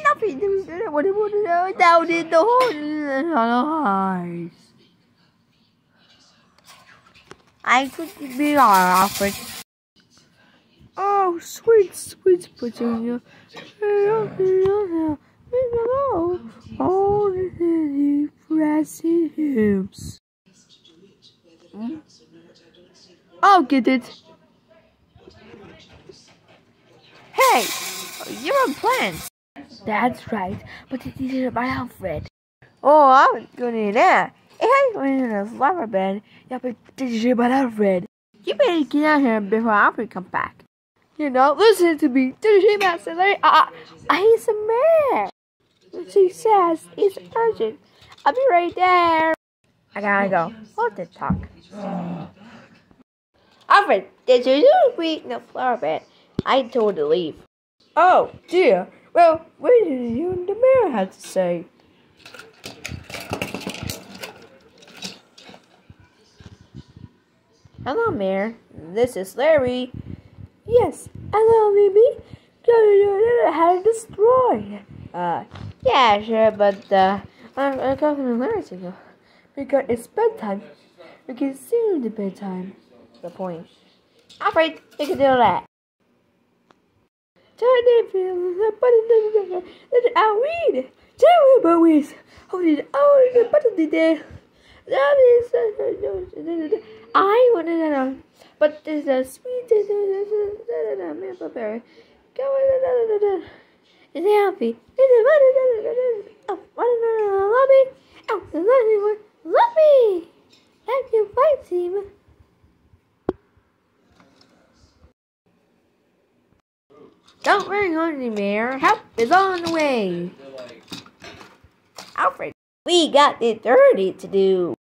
Nothing down in the hole. I could be Alfred. Oh, sweet, sweet Petunia. All the pressing hips. I'll get it. Hey, you're on plans. That's right, but it isn't about Alfred. Oh, I'm going in there. If I go in a flower bed, you'll be teaching about Alfred. You better get out here before Alfred comes back. You're not listening to me. Teaching about Larry. He's a man. She says it's urgent. I'll be right there. I gotta go. Hold the talk. Alfred, did you read the flower bed? I told to leave. Oh, dear. Well, what did you and the mayor have to say? Hello, Mayor. This is Larry. Yes, hello, Mimi. Had it destroyed. Yeah, sure, but I'm talking to Larry to go. Because it's bedtime. We can soon the bedtime. The point. Alfred, you can do that. I'll read. Tell me about it. Hold it out the button there. I want to know, but there's a sweet maple berry. Is it happy? Oh, love me. Oh, love me. Have you fight team? Don't worry, honey, Mayor. Help is on the way. Alfred, we got it dirty to do.